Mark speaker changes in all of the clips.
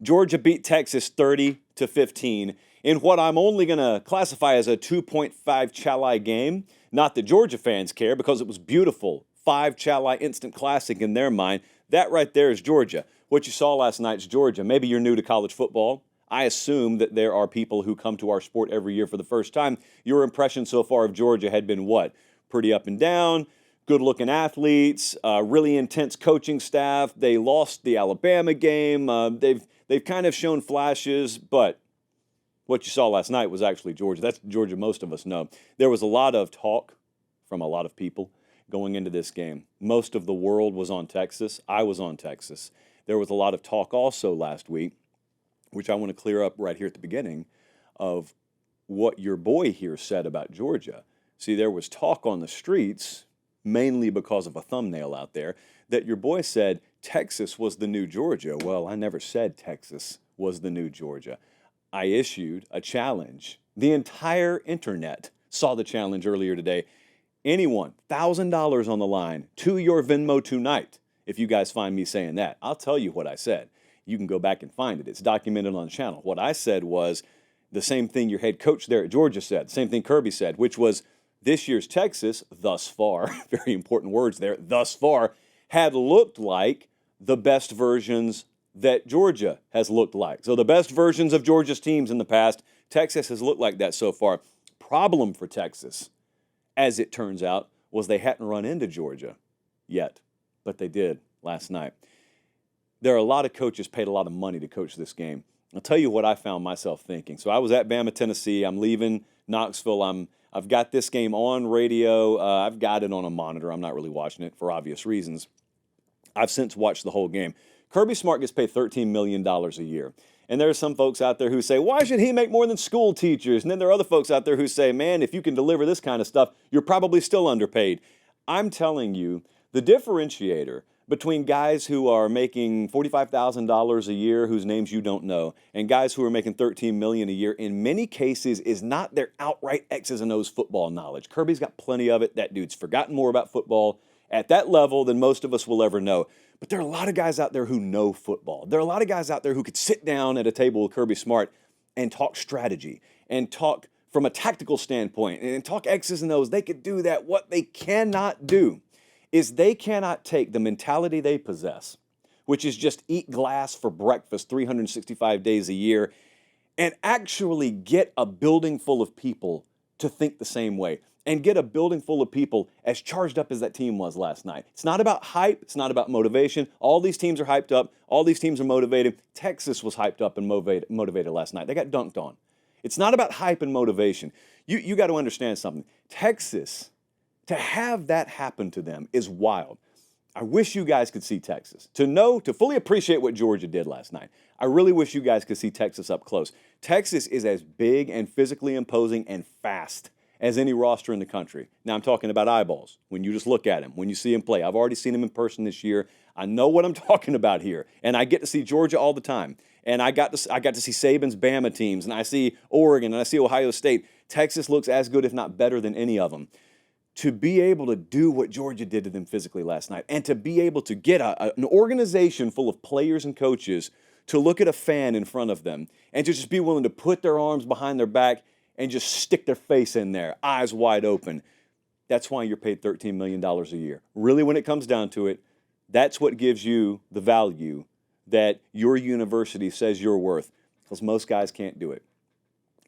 Speaker 1: Georgia beat Texas 30-15 in what I'm only going to classify as a 2.5 Chalai game. Not that Georgia fans care because it was beautiful. 5 Chalai instant classic in their mind. That right there is Georgia. What you saw last night's Georgia. Maybe you're new to college football. I assume that there are people who come to our sport every year for the first time. Your impression so far of Georgia had been what? Pretty up and down, good-looking athletes, really intense coaching staff. They lost the Alabama game. They've kind of shown flashes, but what you saw last night was actually Georgia. That's Georgia most of us know. There was a lot of talk from a lot of people going into this game. Most of the world was on Texas. I was on Texas. There was a lot of talk also last week, which I want to clear up right here at the beginning, of what your boy here said about Georgia. See, there was talk on the streets, mainly because of a thumbnail out there, that your boy said Texas was the new Georgia. Well, I never said Texas was the new Georgia. I issued a challenge. The entire internet saw the challenge earlier today. Anyone, $1,000 on the line to your Venmo tonight if you guys find me saying that. I'll tell you what I said. You can go back and find it. It's documented on the channel. What I said was the same thing your head coach there at Georgia said, the same thing Kirby said, which was this year's Texas, thus far, very important words there, thus far, had looked like the best versions that Georgia has looked like. So the best versions of Georgia's teams in the past, Texas has looked like that so far. Problem for Texas, as it turns out, was they hadn't run into Georgia yet, but they did last night. There are a lot of coaches paid a lot of money to coach this game. I'll tell you what I found myself thinking. So I was at Bama, Tennessee. I'm leaving Knoxville. I've got this game on radio. I've got it on a monitor. I'm not really watching it for obvious reasons. I've since watched the whole game. Kirby Smart gets paid $13 million a year. And there are some folks out there who say, why should he make more than school teachers? And then there are other folks out there who say, man, if you can deliver this kind of stuff, you're probably still underpaid. I'm telling you, the differentiator between guys who are making $45,000 a year, whose names you don't know, and guys who are making $13 million a year, in many cases, is not their outright X's and O's football knowledge. Kirby's got plenty of it. That dude's forgotten more about football at that level than most of us will ever know. But there are a lot of guys out there who know football. There are a lot of guys out there who could sit down at a table with Kirby Smart and talk strategy and talk from a tactical standpoint and talk X's and O's. They could do that. What they cannot do is they cannot take the mentality they possess, which is just eat glass for breakfast 365 days a year, and actually get a building full of people to think the same way and get a building full of people as charged up as that team was last night. It's not about hype. It's not about motivation. All these teams are hyped up. All these teams are motivated. Texas was hyped up and motivated last night. They got dunked on. It's not about hype and motivation. You got to understand something. Texas, to have that happen to them is wild. I wish you guys could see Texas. To fully appreciate what Georgia did last night, I really wish you guys could see Texas up close. Texas is as big and physically imposing and fast as any roster in the country. Now, I'm talking about eyeballs. When you just look at him, when you see him play. I've already seen him in person this year. I know what I'm talking about here. And I get to see Georgia all the time. And I got to see Saban's Bama teams. And I see Oregon. And I see Ohio State. Texas looks as good, if not better, than any of them. To be able to do what Georgia did to them physically last night, and to be able to get an organization full of players and coaches to look at a fan in front of them and to just be willing to put their arms behind their back and just stick their face in there, eyes wide open. That's why you're paid $13 million a year. Really, when it comes down to it, that's what gives you the value that your university says you're worth, because most guys can't do it.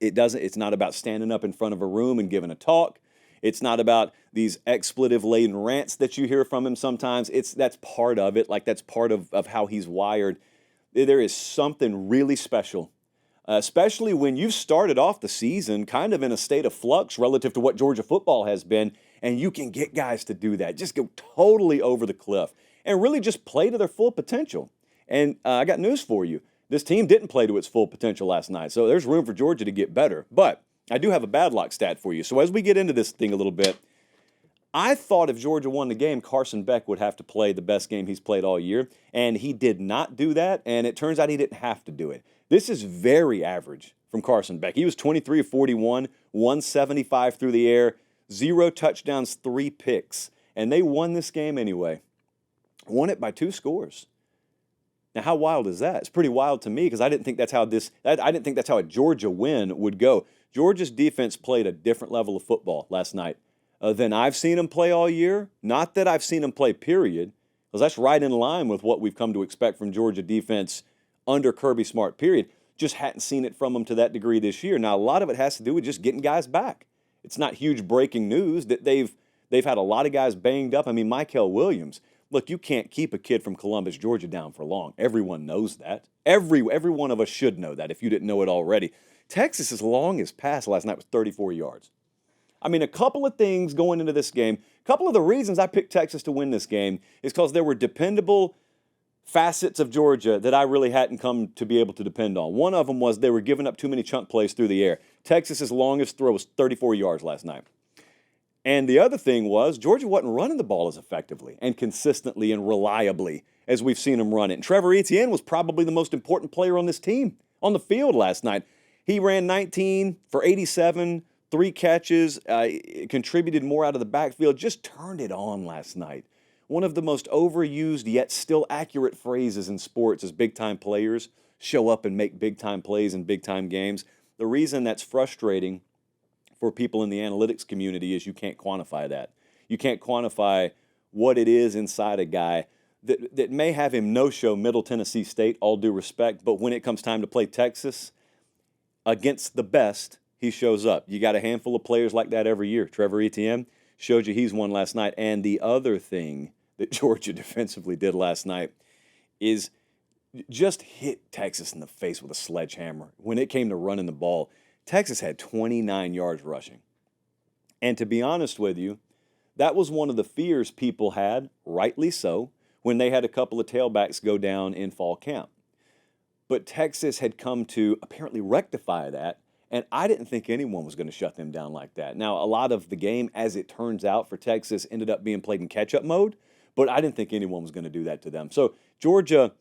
Speaker 1: It's not about standing up in front of a room and giving a talk. It's not about these expletive-laden rants that you hear from him sometimes. That's part of it, like that's part of how he's wired. There is something really special, especially when you've started off the season kind of in a state of flux relative to what Georgia football has been, and you can get guys to do that, just go totally over the cliff and really just play to their full potential. And I got news for you. This team didn't play to its full potential last night, so there's room for Georgia to get better. But I do have a bad luck stat for you. So as we get into this thing a little bit, I thought if Georgia won the game, Carson Beck would have to play the best game he's played all year, and he did not do that, and it turns out he didn't have to do it. This is very average from Carson Beck. He was 23 of 41, 175 through the air, 0 touchdowns, 3 picks, and they won this game anyway. Won it by 2 scores. Now, Now, how wild is that? It's pretty wild to me because I didn't think that's how a Georgia win would go. Georgia's defense played a different level of football last night than I've seen them play all year. Not that I've seen them play, period, because that's right in line with what we've come to expect from Georgia defense under Kirby Smart, period. Just hadn't seen it from them to that degree this year. Now, a lot of it has to do with just getting guys back. It's not huge breaking news that they've had a lot of guys banged up. I mean, Michael Williams. Look, you can't keep a kid from Columbus, Georgia down for long. Everyone knows that. Every one of us should know that if you didn't know it already. Texas's longest pass last night was 34 yards. I mean, a couple of things going into this game. A couple of the reasons I picked Texas to win this game is because there were dependable facets of Georgia that I really hadn't come to be able to depend on. One of them was they were giving up too many chunk plays through the air. Texas's longest throw was 34 yards last night. And the other thing was Georgia wasn't running the ball as effectively and consistently and reliably as we've seen them run it. And Trevor Etienne was probably the most important player on this team on the field last night. He ran 19 for 87, 3 catches, contributed more out of the backfield, just turned it on last night. One of the most overused yet still accurate phrases in sports is big-time players show up and make big-time plays in big-time games. The reason that's frustrating for people in the analytics community is you can't quantify that. You can't quantify what it is inside a guy that may have him no-show Middle Tennessee State, all due respect, but when it comes time to play Texas against the best, he shows up. You got a handful of players like that every year. Trevor Etienne showed you he's one last night. And the other thing that Georgia defensively did last night is just hit Texas in the face with a sledgehammer. When it came to running the ball, Texas had 29 yards rushing. And to be honest with you, that was one of the fears people had, rightly so, when they had a couple of tailbacks go down in fall camp. But Texas had come to apparently rectify that, and I didn't think anyone was going to shut them down like that. Now, a lot of the game, as it turns out for Texas, ended up being played in catch-up mode, but I didn't think anyone was going to do that to them. So Georgia,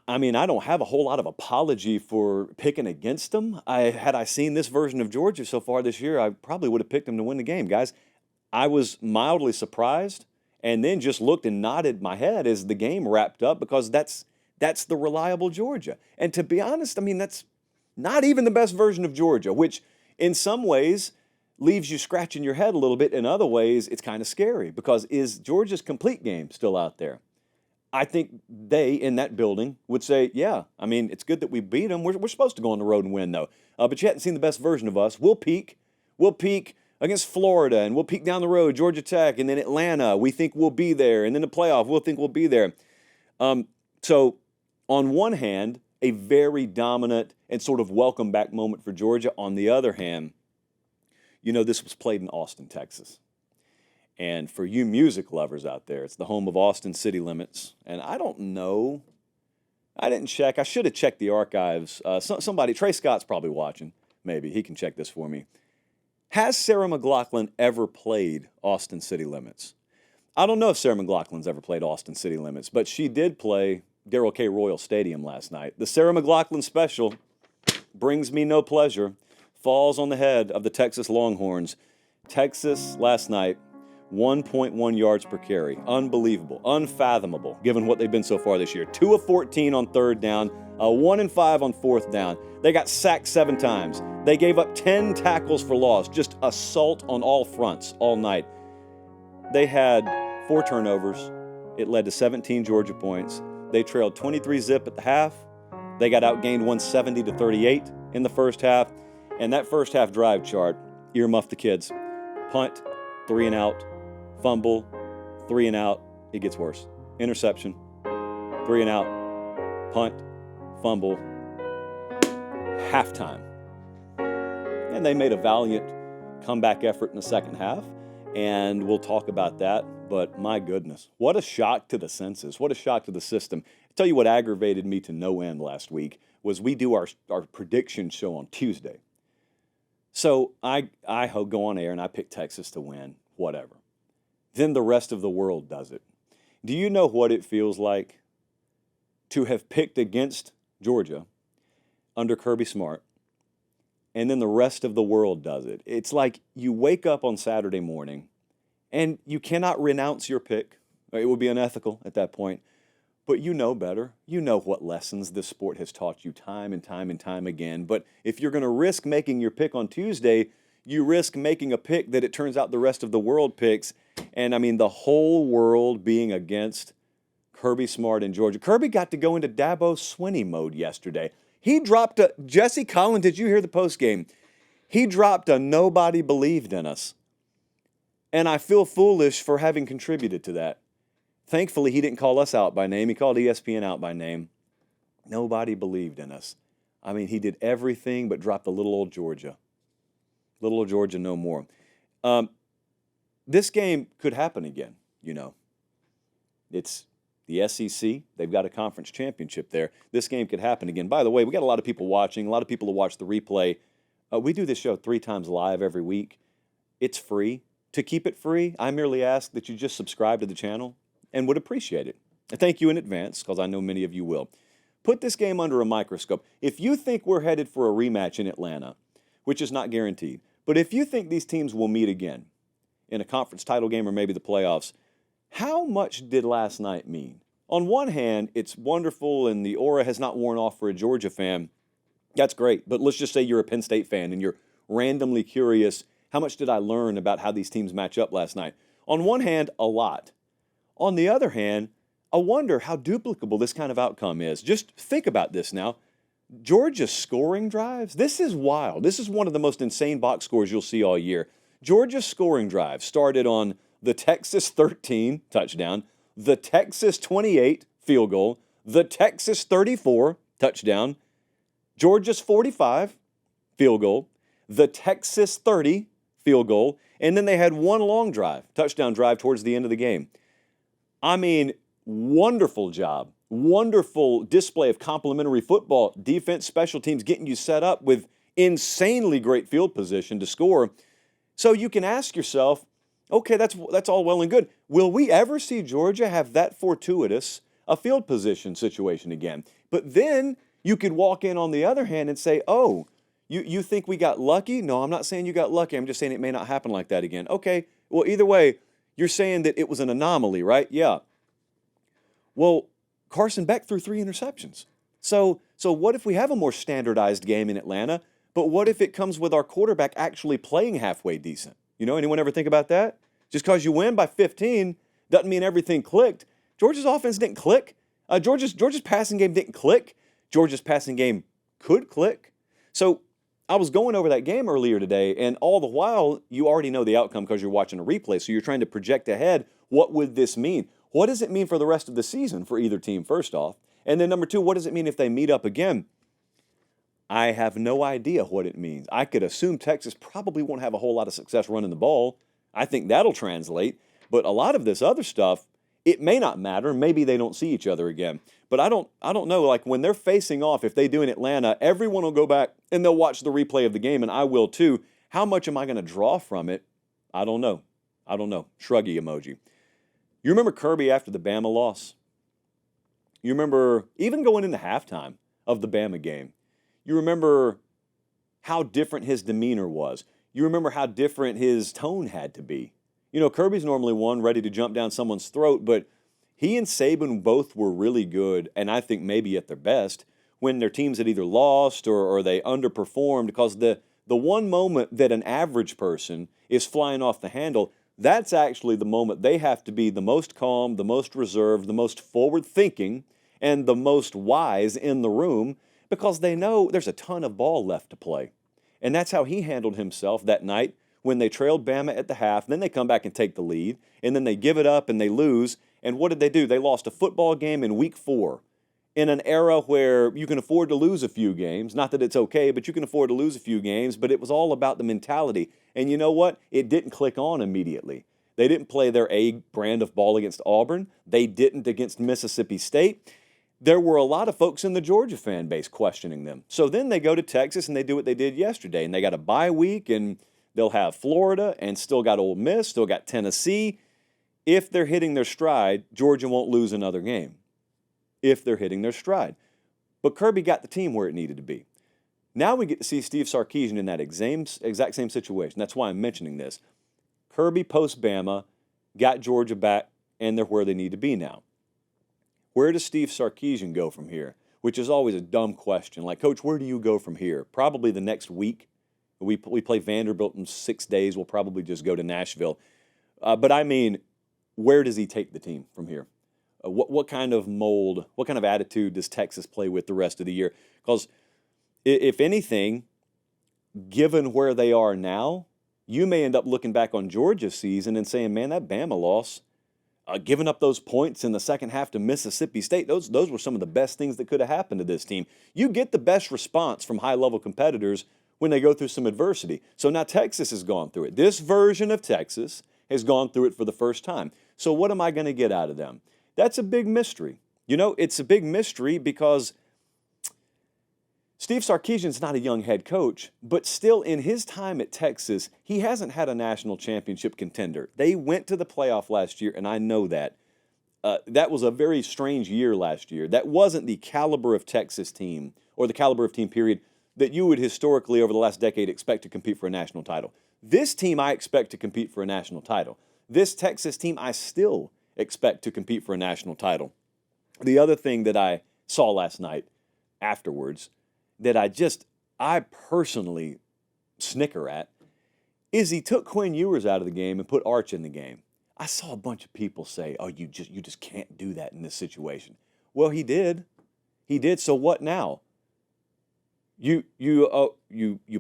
Speaker 1: I mean, I don't have a whole lot of apology for picking against them. Had I seen this version of Georgia so far this year, I probably would have picked them to win the game, guys. I was mildly surprised and then just looked and nodded my head as the game wrapped up because that's the reliable Georgia. And to be honest, I mean, that's not even the best version of Georgia, which in some ways leaves you scratching your head a little bit. In other ways, it's kind of scary because is Georgia's complete game still out there? I think they, in that building, would say, yeah, I mean, it's good that we beat them. We're supposed to go on the road and win, though. But you hadn't seen the best version of us. We'll peak. We'll peak against Florida, and we'll peak down the road, Georgia Tech, and then Atlanta. We think we'll be there. And then the playoff, we'll think we'll be there. So on one hand, a very dominant and sort of welcome back moment for Georgia. On the other hand, you know, this was played in Austin, Texas. And for you music lovers out there, it's the home of Austin City Limits. And I don't know. I didn't check. I should have checked the archives. Somebody, Trey Scott's probably watching. Maybe. He can check this for me. Has Sarah McLachlan ever played Austin City Limits? I don't know if Sarah McLachlan's ever played Austin City Limits, but she did play Darrell K. Royal Stadium last night. The Sarah McLachlan special, brings me no pleasure, falls on the head of the Texas Longhorns. Texas last night, 1.1 yards per carry. Unbelievable, unfathomable, given what they've been so far this year. 2 of 14 on third down, 1 and 5 on fourth down. They got sacked 7 times. They gave up 10 tackles for loss, just assault on all fronts all night. They had 4 turnovers. It led to 17 Georgia points. They trailed 23-zip at the half. They got outgained 170-38 in the first half. And that first half drive chart, earmuff the kids. Punt, 3 and out. Fumble, 3 and out. It gets worse. Interception, 3 and out. Punt, fumble, halftime. And they made a valiant comeback effort in the second half, and we'll talk about that. But my goodness, what a shock to the senses. What a shock to the system. I'll tell you what aggravated me to no end last week was we do our prediction show on Tuesday. So I go on air and I pick Texas to win, whatever. Then the rest of the world does it. Do you know what it feels like to have picked against Georgia under Kirby Smart, and then the rest of the world does it? It's like you wake up on Saturday morning, and you cannot renounce your pick. It would be unethical at that point. But you know better. You know what lessons this sport has taught you time and time and time again. But if you're going to risk making your pick on Tuesday, you risk making a pick that it turns out the rest of the world picks. And I mean, the whole world being against Kirby Smart in Georgia. Kirby got to go into Dabo Swinney mode yesterday. He dropped a, Jesse Collins, did you hear the postgame? He dropped a nobody believed in us. And I feel foolish for having contributed to that. Thankfully, he didn't call us out by name. He called ESPN out by name. Nobody believed in us. I mean, he did everything but dropped the little old Georgia. Little old Georgia no more. This game could happen again, you know. It's the SEC. They've got a conference championship there. This game could happen again. By the way, we got a lot of people watching, a lot of people who watch the replay. We do this show 3 times live every week. It's free. To keep it free, I merely ask that you just subscribe to the channel and would appreciate it. I thank you in advance, because I know many of you will. Put this game under a microscope. If you think we're headed for a rematch in Atlanta, which is not guaranteed, but if you think these teams will meet again in a conference title game or maybe the playoffs, how much did last night mean? On one hand, it's wonderful and the aura has not worn off for a Georgia fan. That's great, but let's just say you're a Penn State fan and you're randomly curious, how much did I learn about how these teams match up last night? On one hand, a lot. On the other hand, I wonder how duplicable this kind of outcome is. Just think about this now. Georgia's scoring drives, this is wild. This is one of the most insane box scores you'll see all year. Georgia's scoring drive started on the Texas 13 touchdown, the Texas 28 field goal, the Texas 34 touchdown, Georgia's 45 field goal, the Texas 30 field goal, and then they had one long drive, touchdown drive towards the end of the game. I mean, wonderful job. Wonderful display of complementary football, defense, special teams, getting you set up with insanely great field position to score. So you can ask yourself, okay, that's all well and good. Will we ever see Georgia have that fortuitous a field position situation again? But then you could walk in on the other hand and say, oh, you think we got lucky? No, I'm not saying you got lucky. I'm just saying it may not happen like that again. Okay, well, either way, you're saying that it was an anomaly, right? Yeah. Well, Carson Beck threw 3 interceptions. So what if we have a more standardized game in Atlanta, but what if it comes with our quarterback actually playing halfway decent? You know, anyone ever think about that? Just because you win by 15 doesn't mean everything clicked. Georgia's offense didn't click. Georgia's passing game didn't click. Georgia's passing game could click. So I was going over that game earlier today, and all the while, you already know the outcome because you're watching a replay, so you're trying to project ahead. What would this mean? What does it mean for the rest of the season for either team, first off? And then number 2, what does it mean if they meet up again? I have no idea what it means. I could assume Texas probably won't have a whole lot of success running the ball. I think that'll translate. But a lot of this other stuff, it may not matter. Maybe they don't see each other again. But I don't know. Like when they're facing off, if they do in Atlanta, everyone will go back and they'll watch the replay of the game, and I will too. How much am I going to draw from it? I don't know. Shruggy emoji. You remember Kirby after the Bama loss? You remember even going into halftime of the Bama game? You remember how different his demeanor was. You remember how different his tone had to be. You know, Kirby's normally one ready to jump down someone's throat, but he and Saban both were really good, and I think maybe at their best, when their teams had either lost or they underperformed, because the one moment that an average person is flying off the handle, that's actually the moment they have to be the most calm, the most reserved, the most forward-thinking, and the most wise in the room, because they know there's a ton of ball left to play. And that's how he handled himself that night when they trailed Bama at the half. Then they come back and take the lead, and then they give it up and they lose. And what did they do? They lost a football game in week 4 in an era where you can afford to lose a few games. Not that it's okay, but you can afford to lose a few games. But it was all about the mentality. And you know what? It didn't click on immediately. They didn't play their A brand of ball against Auburn. They didn't against Mississippi State. There were a lot of folks in the Georgia fan base questioning them. So then they go to Texas and they do what they did yesterday. And they got a bye week, and they'll have Florida and still got Ole Miss, still got Tennessee. If they're hitting their stride, Georgia won't lose another game. If they're hitting their stride. But Kirby got the team where it needed to be. Now we get to see Steve Sarkisian in that exact same situation. That's why I'm mentioning this. Kirby post-Bama got Georgia back, and they're where they need to be now. where does Steve Sarkisian go from here? Which is always a dumb question. Like, Coach, where do you go from here? Probably the next week. We play Vanderbilt in 6 days. We'll probably just go to Nashville. But I mean, where does he take the team from here? What kind of mold, what kind of attitude does Texas play with the rest of the year? Because if anything, given where they are now, you may end up looking back on Georgia's season and saying, man, that Bama loss, giving up those points in the second half to Mississippi State, those were some of the best things that could have happened to this team. You get the best response from high-level competitors when they go through some adversity. So now Texas has gone through it. This version of Texas has gone through it for the first time. So what am I going to get out of them? That's a big mystery. You know, it's a big mystery because Steve Sarkisian's not a young head coach, but still in his time at Texas, he hasn't had a national championship contender. They went to the playoff last year, and I know that. That was a very strange year last year. That wasn't the caliber of Texas team or the caliber of team, period, that you would historically over the last decade expect to compete for a national title. This team I expect to compete for a national title. This Texas team I still expect to compete for a national title. The other thing that I saw last night afterwards that I personally snicker at is he took Quinn Ewers out of the game and put Arch in the game. I saw a bunch of people say, oh, you just can't do that in this situation. Well, he did. He did. So what now? You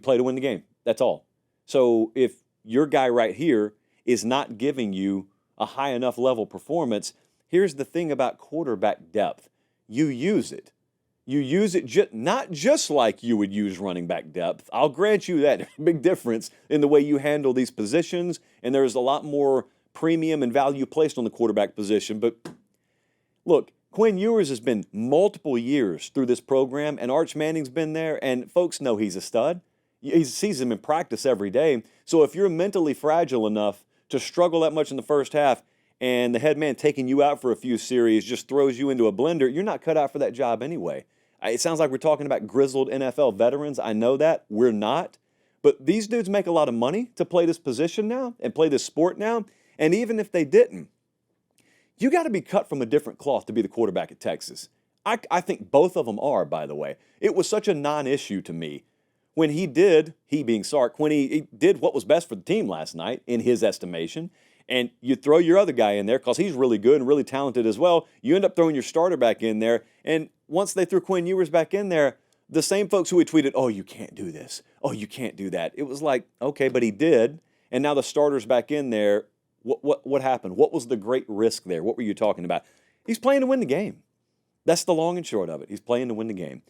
Speaker 1: play to win the game. That's all. So if your guy right here is not giving you a high enough level performance, here's the thing about quarterback depth. You use it. You use it not just like you would use running back depth. I'll grant you that. Big difference in the way you handle these positions, and there's a lot more premium and value placed on the quarterback position. But look, Quinn Ewers has been multiple years through this program, and Arch Manning's been there, and folks know he's a stud. He sees him in practice every day. So if you're mentally fragile enough to struggle that much in the first half, and the head man taking you out for a few series just throws you into a blender, you're not cut out for that job anyway. It sounds like we're talking about grizzled NFL veterans. I know that. We're not. But these dudes make a lot of money to play this position now and play this sport now. And even if they didn't, you got to be cut from a different cloth to be the quarterback at Texas. I think both of them are, by the way. It was such a non-issue to me when he being Sark, when he did what was best for the team last night, in his estimation, and you throw your other guy in there because he's really good and really talented as well. You end up throwing your starter back in there, and once they threw Quinn Ewers back in there, the same folks who had tweeted, oh, you can't do this. Oh, you can't do that. It was like, okay, but he did, and now the starter's back in there. What happened? What was the great risk there? What were you talking about? He's playing to win the game. That's the long and short of it. He's playing to win the game.